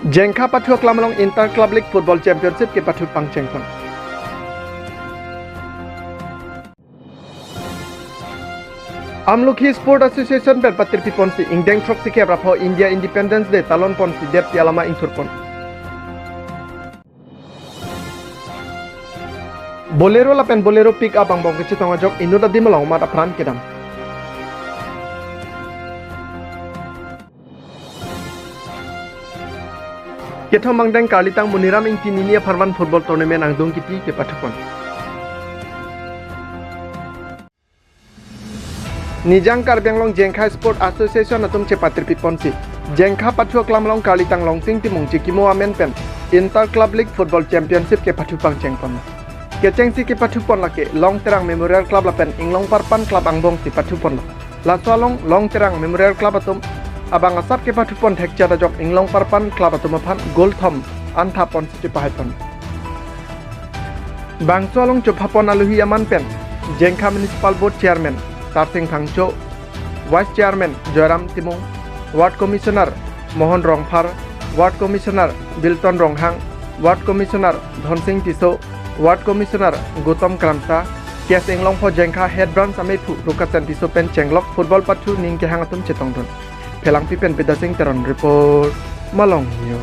Jengkha Pathua Klamalong Inter Club League Football Championship ke Pathut Pangchengpon. Amlukhi Sport Association ber patir pipon si ingdeng trok si kebra pho India Independence Day talon pon si det tialama ingturpon. Bolero lapen bolero pick up ang bong kecitong ajok inuda dimalong mata pran kedam. Ketom mangdeng kalitang muniram ing tininia Parvan Football Tournament ang dong kiti ke Pathupon. Nijang Karbenglong Jengkha Sport Association atum cepatir piponsi. Jengkha Pathua Klamlong Kalitang Longsing timung cikimo amen pen. Inter Club League Football Championship ke Pathupang Cengpon. Kecengsi ke Pathupon lake Long Terang Memorial Club lapen Inglong Parpan Club Angbong si Pathupon. Laswalong Long Terang Memorial Club atum abang asap ke Pathupon hek jada jok Inglong Parpan Club atum apan Gold Thom antapon si Cipahipon. Bangsualong Cupapon aluhi aman pen. Jengkha Municipal Board Chairman Tarsing Thangcho, Vice Chairman Joram Timung, Ward Commissioner Mohon Rongphar, Ward Commissioner Bilton Ronghang, Ward Commissioner Dhonsing Tiso, Ward Commissioner Gautam Kramsa, Kes Inglong po Jengkha Head Branch Amepu Rukasan Tiso Pen Chenglok Football Pathu Ningke Hangatum Chetongdon. Pelang Pipen Pedasing Teron Report Malong News.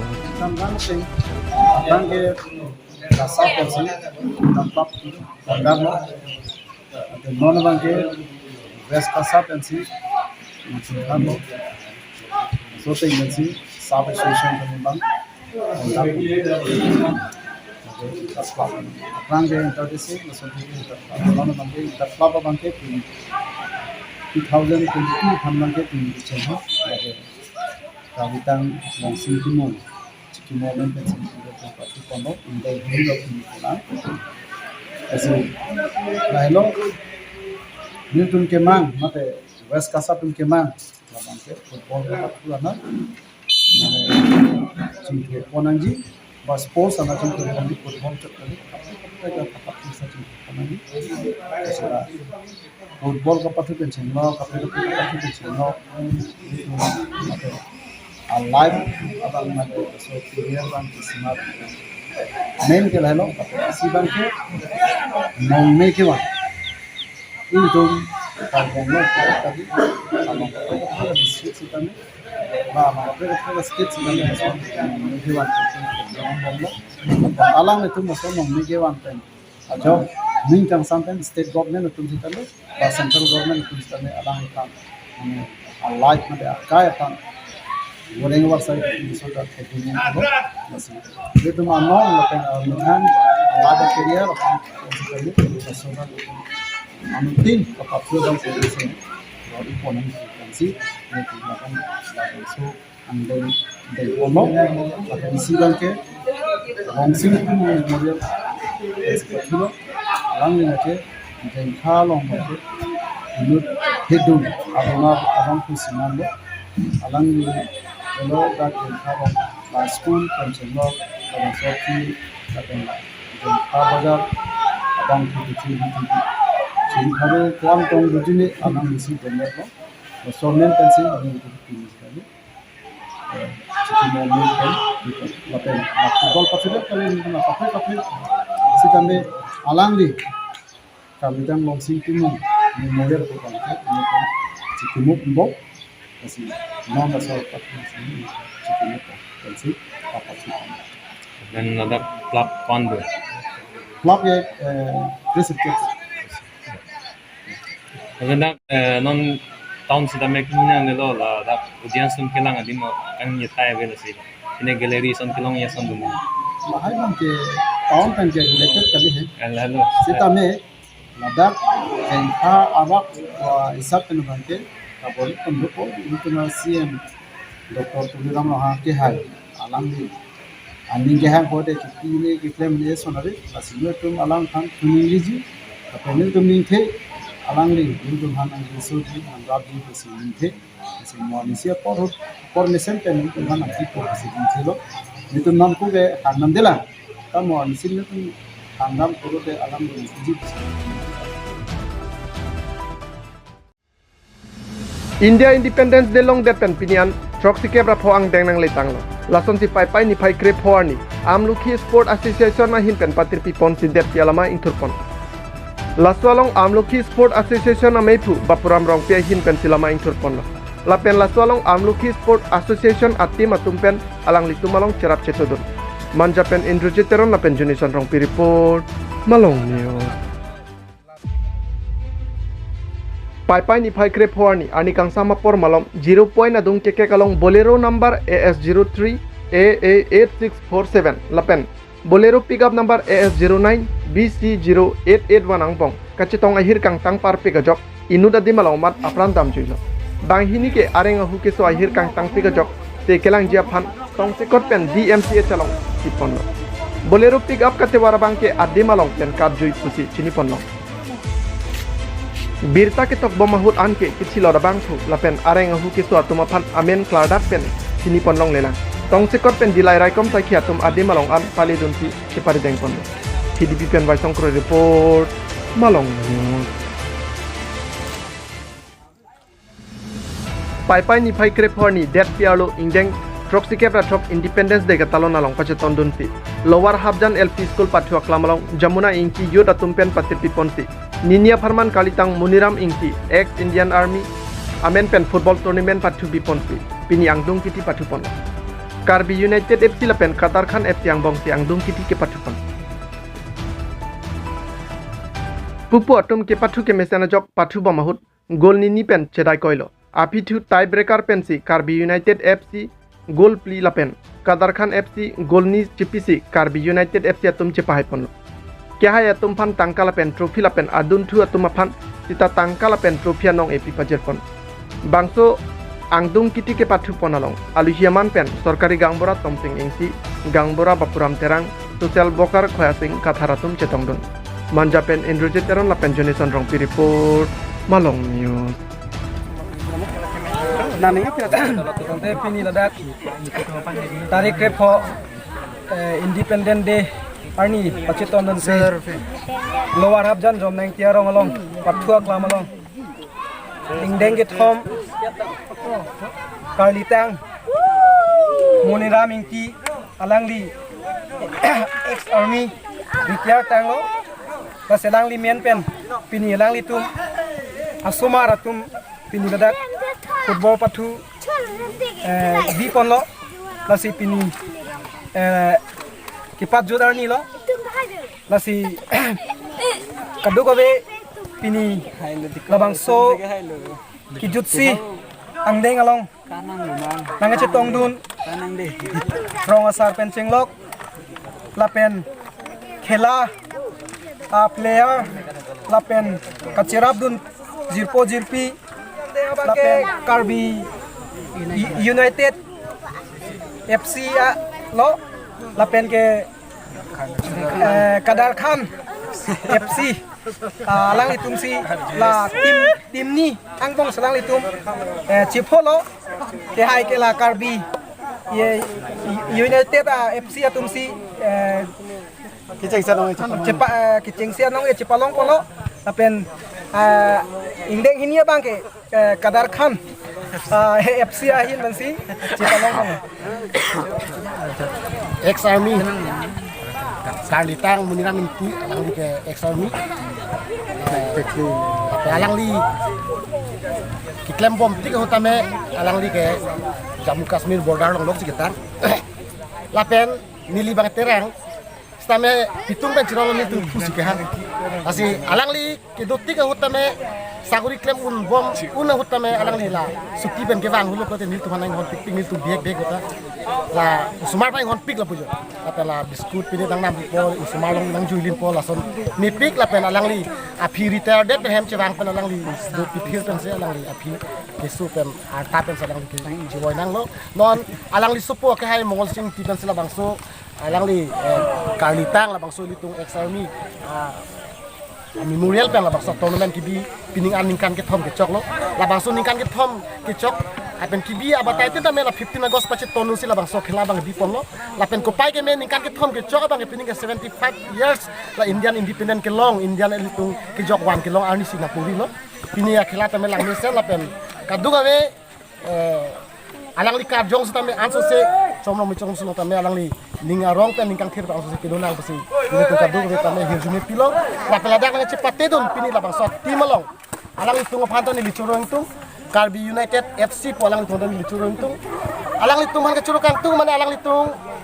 West Kasap and see, so they can see South Association from Bank. That's problem. Rank in 36, so the club of Bank in 2022, Hamlanket in the channel. Kavitang Lansing Timon, Chikimo Olympics in the hill of Nicola. As a dialogue. Newton Kemang, mate West Kasapun Kemang, Labangke, football Pulana, Chintu Ponanji, but sports and I think only football football kapasitas chino, kapasitas chino, a live abang mate so clear bang smart. Main ke lalo, si bangke, non make one. Itu Parbanglong tadi sama kita district kita ni, bah kita state kita ni Megewan alang itu masuk Megewan kan, ajo minjam sampai state government itu kita ni, bah central government itu kita ni alang itu, alike mana kaya kan, goreng warsai itu sudah kejunya itu, masih itu mana lepas dengan ada career kita ni sudah Amin kapatid ang solution. Body ponang frequency, nagtilakan so ang day ono at isigan ke ang singko memorial espatulo alang nake Jengkha long ke inut hedun abang kusinando alang lo dat Jengkha long school konsenlo abang soki abang Jengkha bazar abang kutu Hari kuam tong begini abang misi banyak lo, soalnya pensi abang itu pilih sekali. Cikgu mau kan, lapen, football pasir kali ini kena pakai, si kami alang di, kami dan langsing timu, memorial tu kan, ini kan cikgu mau pembok, kasi non asal pakai sini, cikgu mau pensi apa sih? Dan ada klub pandu. Klub ya, research. Kadang non tahun sudah makinnya nelo lah, dah ujian sun kilang adi mo ang nyetai bela sih. Ini galeri sun kilang ya sun dulu. Mahal bang ke tahun kan ke related kali है. Lalu. Sita में Ladakh Jengkha Arak isap penuhan ke kaboli pendukko itu CM Dr. Tuliram Loha ke hai alang di aning ke hai kode kini claim dia sonare aslinya tum alang kan tuniliji tapi tum ningte alang di itu han ang resoti ang rabdi besi ningte besi monisia por mesen pen itu han ang tipo besi ningte lo itu nam ko ke hanam dela kamu anisin itu hanam ko ke alang di India Independence Day long det pen pinian trok si kebra pho ang deng nang letang lo lason si pai ni phai kre pho ni Amlukhi Sport Association na hin pen patir pi pon si det pialama inturpon Laswalong Amlukhi Sport Association na meipu bapuram rong pia hin pen silama inturpon lo la pen Laswalong Amlukhi Sport Association atim atumpen alang litumalong cerap cetodun manja pen Indrajit teron la pen junison rong pi report malong news Pai ni phai kre phor ni ani kang sama por malom 0 point adung keke kalong Bolero number AS03 AA8647 lapen Bolero pickup number AS09 BC0881 angpong kacitong ahir kang tang par pigajok inuda di malong mat apran dam juilo bang hini ke areng ahu ke so ahir kang tang pigajok te kelang jia phan tong sekot pen DMCA chalong tipon lo Bolero pickup kate warabang ke adi malong pen kap jui pusi chini ponlo Birta ke tok bomahut anke kichi lora bangthu lapen areng ahu ke so atuma phan amen kladak pen chini ponlong lela tong sekot pen dilai rai kom sai khia tum adi malong an pali dunti ke pari deng pon TDP pen vai songkro report malong news pai ni phai kre phorni det pialo ingdeng trok sikepra trok Independence Day ka talon along pache tondun pi Lower Habjan LP School pathua klamalong Jamuna ingki yod atumpen patir pi ponti Ninia Farman Kalitang Muniram ingki ex Indian Army amen pen football tournament pathu bi ponti pini angdung kiti pathu pon Karbi United FC la pen Qatar Khan FC ang bong ti angdung kiti ke pathu pon Pupu atum ke pathu ke mesana jok pathu bamahut gol ni pen chedai koilo apitu tie breaker pensi Karbi United FC gol pli la pen Qatar Khan FC gol ni chipisi Karbi United FC atum chepai pon kya hai atum phan tangkala pen trophy la pen adun thu atum phan sita tangkala pen trophy anong epi pajer pon bangso angdung kiti ke pathu ponalong aluhiaman pen sorkari gangbora tomsing ingsi gangbora bapuram terang social bokar khoyasing katharatum chetongdon manja pen Indrajit teron la pen jonison rong pi report malong news nami tonte pini ladak tarik repo Independent Day Arni pachiton don se Lower Habjan jom nang tiarong along pathua klam along ingdeng get home Karlitang Muniram ingki alangli ex army retired tanglo baselangli men pen pini alangli tum asumar atum pini ladak football pathu di ponlo lasi pini kipat jodar ni lo lasi kadu kobe pini labang so kijutsi angdeng along nanga chetong dun rong asar pen chenglok lapen khela player lapen kachirap dun jirpo jirpi lapen Karbi United FC lo lapen ke Qatar Khan FC lang itum si la tim ni angbong salang itum chipolo ke hai ke la Karbi ye United FC atum si kicengsian nong chipalong polo lapen ingdeng hinia bang ke Qatar Khan FC ahin bansi chipalong ex army Karlitang Muniram inti alang di ke ex army alang li kiklem bom tik hotame alang li ke Jammu Kashmir border long lok sekitar lapen nili bang terang stame pitung ben chirolo ni tu pusi ke han asi alang li ke dotti ke hotame saguri klem un bom un hotame alang li la suki ben ke wang hulok te nil tu hanang hon pik nil tu beg hota la usmar pai hon pik la pujo la biskut pini dang nam po usmar long nang juilin po la son ni pik la pen alang li api retired det hem chewang pen alang li do pipil pen se alang li api ke su pen arta pen alang li jiwoi nang lo non alang li supo ke hai mongol sing ti pen sela bangso alang li Karlitang la bangso litung ex army memorial pen la bangso tournament kibi pining aningkan ke thom ke chok lo la bangso ningkan ke thom ke chok apen kibi abatai te dame la 15 August pache tonu sila bangso khela bang di pon lo la pen ko pai ke men ningkan ke thom ke chok bang ke pining ke 75 years la Indian independent ke long Indian litung ke jok wan ke long arni singapore lo pini ya khela tame lang mesen la pen kadung kami alang li karjong sutame anso se somno mi chong suno tame alang li ninga rong pen ningkang thir anso se kidona basi ini tu kadung kami tame hirjumi pilo la peladak nang cepat tedun pini la bangsa timalong alang itu ngaphanto ni licurong itu Karbi United FC po alang itong ni licurong itu alang itu man kacurukang tu mana alang itu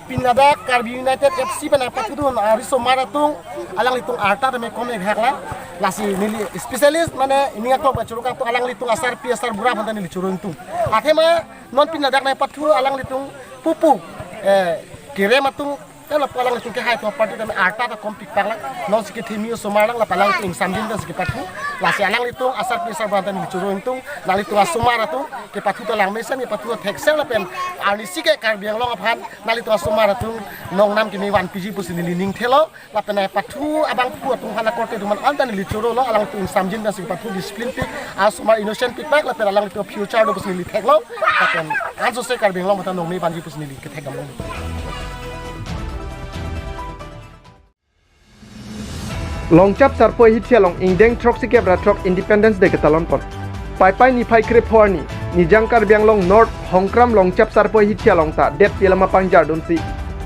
pinadak Karbi United FC panapat itu ariso maratung alang itu arta tame kome hekla lasi nili spesialis mana ini klub kacurukang tu alang itu asar pi asar burap hantan ni licurong itu athema non pinadak na patu alang itu pupu kire matung kalau palang itu ke hai tu parti tame arta ta kompik pala non sikit himio somalang la palang itu samjin dan sikit patu lasi alang itu asar pi asar burap hantan ni licurong itu nali tu asumara tu ke patu to lang mesan ke patu teksel la pen ani sike Karbi Anglong aphan nali tu asumara tu nong nam kini wan piji pusin ni ning thelo la pen patu abang pu tung hana korte tu man antan ni licuro lo alang tu samjin dan sikit patu discipline pik asumar innocent pik pak la pen alang tu future do pusin ni theklo la pen anso se Karbi Anglong mata nong ni banji pusin ni ke thekam lo Longcap sarpoi hitia long ingdeng trok sike bra trok Independence Day ketalon pon. Pai ni pai krep horni ni jangkar biang long North Hongkram longcap sarpoi hitia long ta det pilama pangjar don si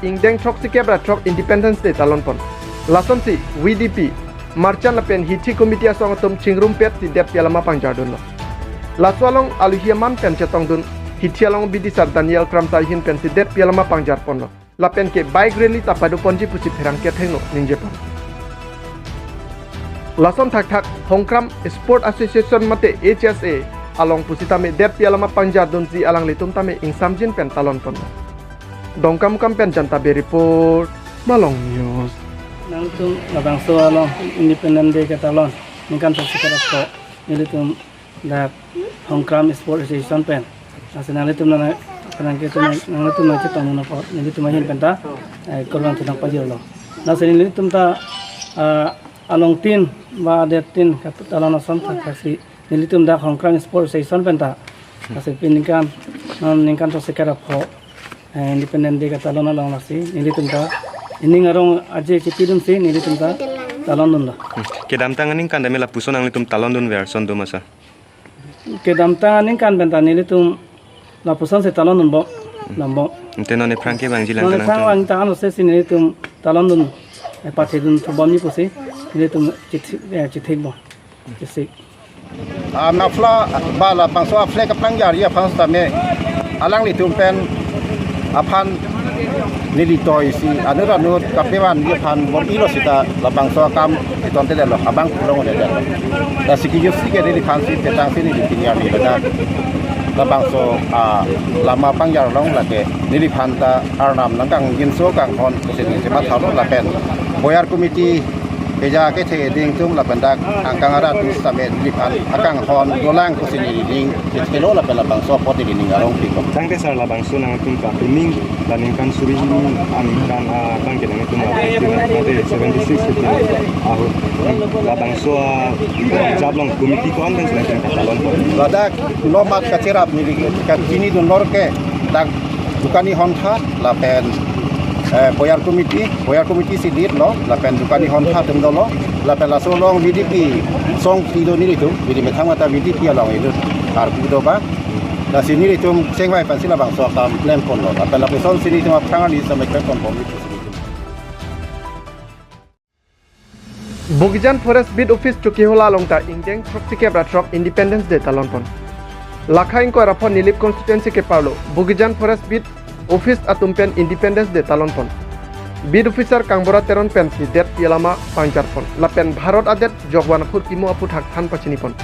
ingdeng trok sike bra trok Independence Day talon pon. Lason si WDP marchan lapen hiti komiti asong atom chingrum pet si det pilama pangjar don lo. Laswalong aluhiaman pen cetong dun hitia long bidi sar Daniel Kram hin pen si det pilama pangjar pon lo. Lapen ke bike rally tapadu ponji pusi therang ke thengno ningje pon. Lason thak Hongkram Sport Association mate HSA along pusitame det pialama pangjar donzi alang litum tame ing samjin pen talon pon. Dongkam pen janta be report Malong News. Nang tung labang so along Independent Day katalon ningkan tersikara ko nilitum da Hongkram Sport Association pen. Nasional litum na kanang ke nang litum na cetong na po nilitum hin penta korban tunang pajir lo. Nasional litum ta along tin ba detin katalon asom ta kasi nilitum da Hongkram Sport Association penta kasi piningkan non ningkan tersikara ko Independent Day katalon along nasi nilitum ta ini ngarong aje kipidum si nilitum ta talon dun la Kedam tanganing kan damela puson ang litum talon dun version do masa. kedam tanganing kan benta nilitum la puson se talon dun bo lambo Enteno ne franke bang jilan non tanang. sang ang ta ano se nilitum talon dun pati dun thobam ni pusi nilitum chithik bo chithik Nafla bala pangso afle ka pangjar ya pangso tame alang litum pen apan nilitoy si anuranud kapewan ya pan bon ilo sita labang so kam iton tele lo abang kulong de da sikijus sike de kan si petang sini di tinya ni da labang so lama pangjar long lake nili phanta arnam nangkang ginso kang hon kusini se mathalo lapen boyar committee Beja ke the ding tum la bandak angkang ara tu same di pan akang hon dolang kusini ding kelo la bala bang so pot di ning arong piko Tang besar labang so nang tum ka pining dan ingkan suri ini angkan bang ke nang tum ade 76 ahu labang so jablong komiti ko andan sila kan talon po. ladak nomat kacerap ni ka kini don lorke dak dukani hon tha la pen boyar komiti sidit lo lapen dukani honta temdolo lapen la solong BDP song tido ni itu bidi metang mata BDP along itu arbu do ba la sini itu sengwai pan sila bang so kam lempon lo lapen la person sini itu aprangan di sampai ke kon itu Bugijan Forest Bid Office Chukihola longta ingdeng troksike bratrok Independence Day talon pon. Lakhain ko rapon nilip constituency ke Paulo Bugijan Forest Bid Office atumpen Independence Day talon pon. Bid officer kangbora teron pen si det pialama pangjar pon. Lapen Bharat adet jogwan apur kimu apur hak than pachini pon.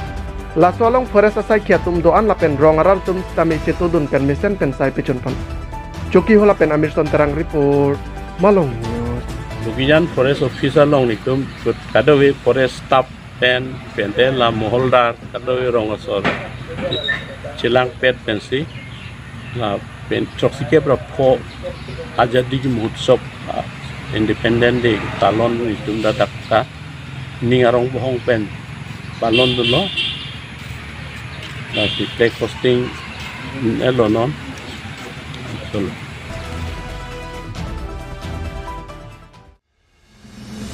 Laswalong forest asai kiatum doan lapen rongaran tum tami cetudun pen mesen pen sai pechon pon. Chukihola pen Amirson terang report Malong News. Bugijan Forest Officer long nitum kadawi forest staff pen pente la moholdar kadawi rongasor cilang pet pensi la pen troksike pro ajadi muhutsob Independent Day talon nitum dadakta ningarong bohong pen balon dulu la si play posting elonon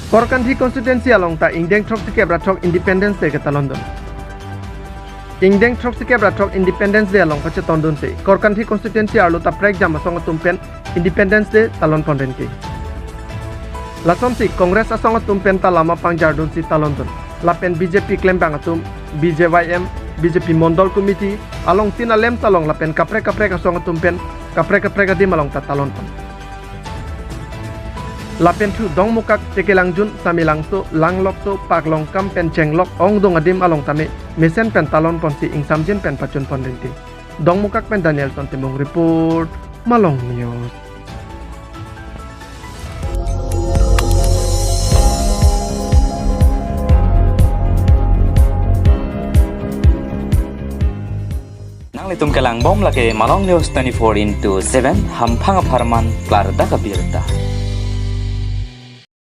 Korkan di konstituensi along ta ingdeng troksike bratrok Independence Day ke talon don. Ingdeng trok sike bratrok Independence Day along pache tondun se Korkanthi constituency arlo ta prek jam asong tumpen Independence Day talon ponden ke Lason si Kongres asong tumpen talama pangjardun si talon dun lapen BJP claim bang atum BJYM BJP Mondol Committee along tina lem talong lapen kapre asong tumpen kapre di malong ta talon pon lapen thu dong mukak tekelang jun samilang so langlok so paklong kam pen chenglok ong dong adim along tame mesen pen talon pon si ingsam jin pen pachun pon rinti dong mukak pen Danielson timong report Malong News. Litum kelang bom lagi Malong News 24/7 ham phanga pharman klar da kabirta